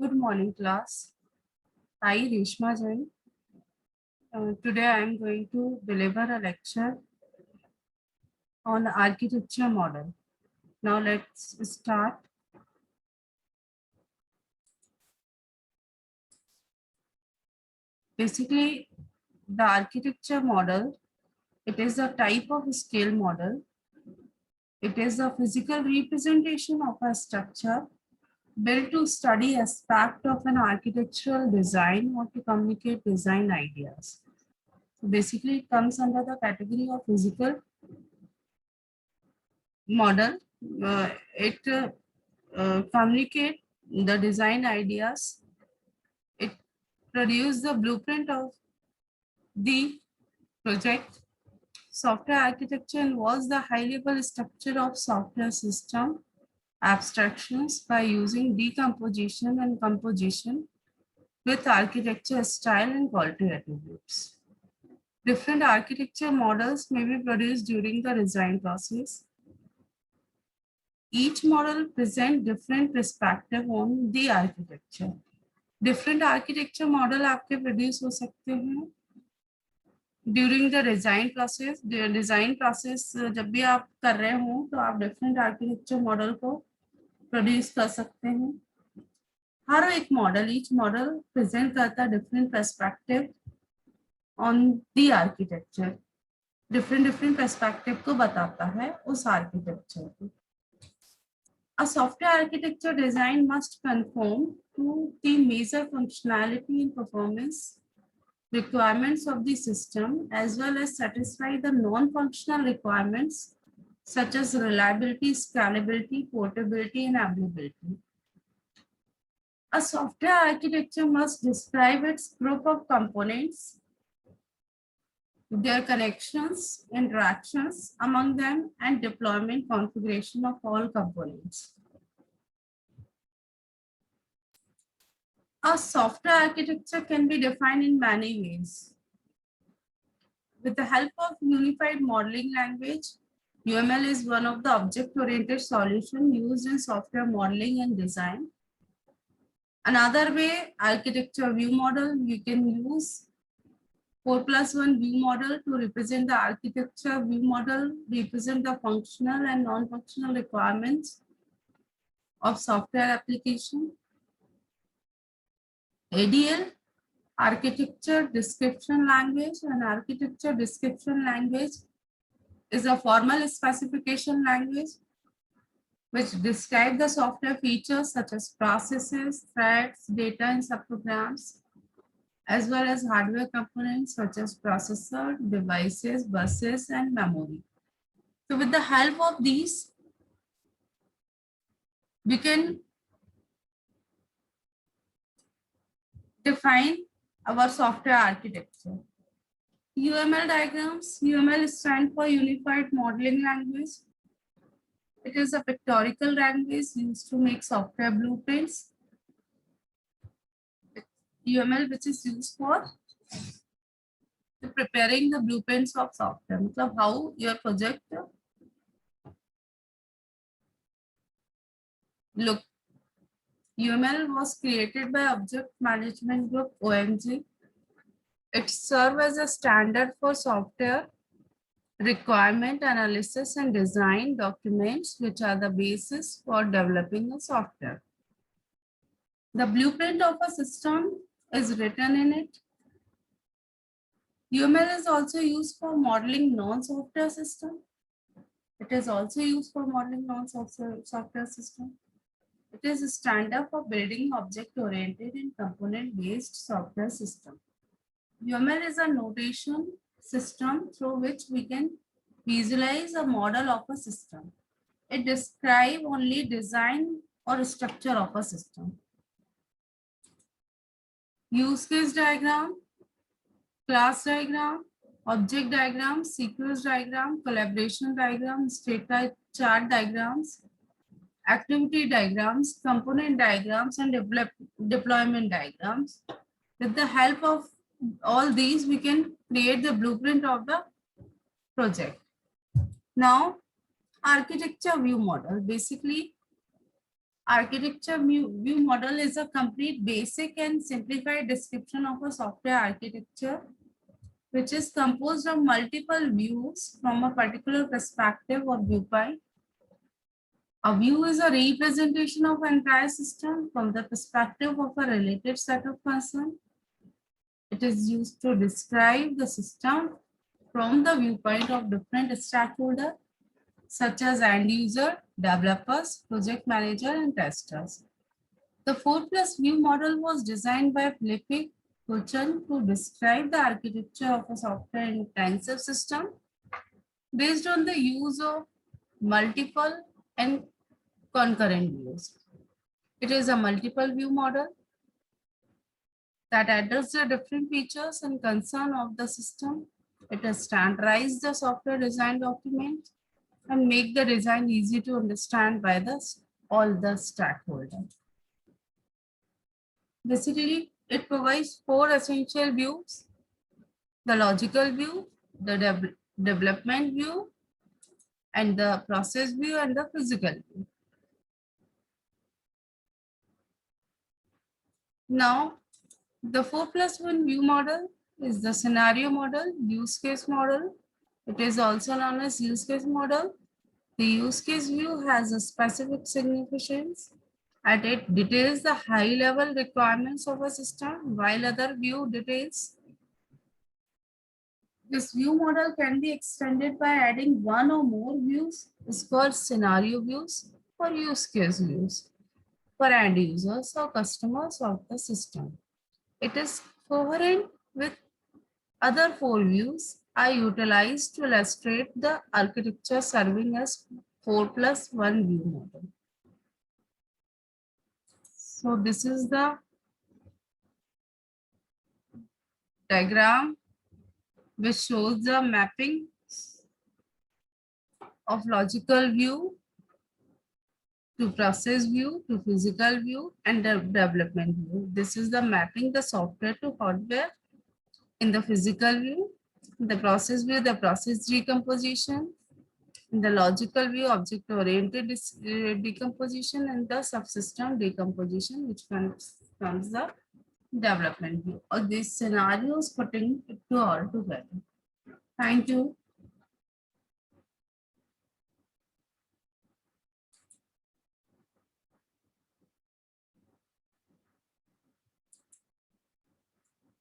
Good morning, class. I, Reshma Jain. Today I am going to deliver a lecture on architecture model. Now let's start. Basically, the architecture model, it is a type of scale model. It is a physical representation of a structure built to study aspect of an architectural design or to communicate design ideas. So basically, it comes under the category of physical model. It communicate the design ideas. It produce the blueprint of the project. Software architecture involves the high-level structure of software system abstractions by using decomposition and composition with architecture style and quality attributes. Different architecture models may be produced during the design process. Each model presents different perspective on the architecture. Different architecture model आपके produce हो सकते हैं during the design process जब भी आप कर रहे हो तो आप डिफरेंट आर्किटेक्चर मॉडल को प्रोड्यूस कर सकते हैं हर एक मॉडल ईच मॉडल प्रेजेंट करता है different perspective on the architecture different perspective को बताता है उस आर्किटेक्चर को A software architecture design must conform to the major functionality and performance requirements of the system as well as satisfy the non-functional requirements such as reliability, scalability, portability, and availability. A software architecture must describe its group of components, their connections, interactions among them, and deployment configuration of all components. A software architecture can be defined in many ways. With the help of unified modeling language, UML is one of the object-oriented solutions used in software modeling and design. Another way, architecture view model, you can use 4+1 view model to represent the architecture view model, represent the functional and non-functional requirements of software application. ADL, architecture description language, and architecture description language is a formal specification language which describe the software features such as processes, threads, data, and subprograms, as well as hardware components such as processor, devices, buses, and memory. So with the help of these, we can define our software architecture. UML diagrams. UML stands for Unified Modeling Language. It is a pictorial language used to make software blueprints. UML, which is used for preparing the blueprints of software. So how your project look. UML was created by Object Management Group OMG. It serves as a standard for software requirement analysis and design documents, which are the basis for developing a software. The blueprint of a system is written in it. UML is also used for modeling non-software system. It is also used for modeling non-software system. It is a standard for building object-oriented and component-based software system. UML is a notation system through which we can visualize a model of a system. It describes only design or structure of a system. Use case diagram, class diagram, object diagram, sequence diagram, collaboration diagram, state chart diagrams, activity diagrams, component diagrams, and deployment diagrams. With the help of all these, we can create the blueprint of the project. Now, architecture view model. Basically, Architecture view model is a complete, basic, and simplified description of a software architecture, which is composed of multiple views from a particular perspective or viewpoint. A view is a representation of an entire system from the perspective of a related set of concerns. It is used to describe the system from the viewpoint of different stakeholders, such as end user, developers, project manager, and testers. The 4+ view model was designed by Philippe Kuchen to describe the architecture of a software-intensive system based on the use of multiple and concurrent views. It is a multiple view model that addresses the different features and concern of the system. It has standardized the software design document and make the design easy to understand by all the stakeholders. Basically, it provides 4 essential views: the logical view, the development view, and the process view, and the physical view. Now, the 4+1 view model is the scenario model, use case model. It is also known as use case model. The use case view has a specific significance and it details the high-level requirements of a system, while other view details. This view model can be extended by adding one or more views. It's called scenario views or use case views for end users or customers of the system. It is coherent with other 4 views I utilized to illustrate the architecture serving as 4+1 view model. So this is the diagram which shows the mapping of logical view to process view to physical view and the development view. This is the mapping the software to hardware in the physical view, the process view, the process decomposition, in the logical view, object-oriented decomposition, and the subsystem decomposition, which comes the development view. Or these scenarios putting it all together. Thank you.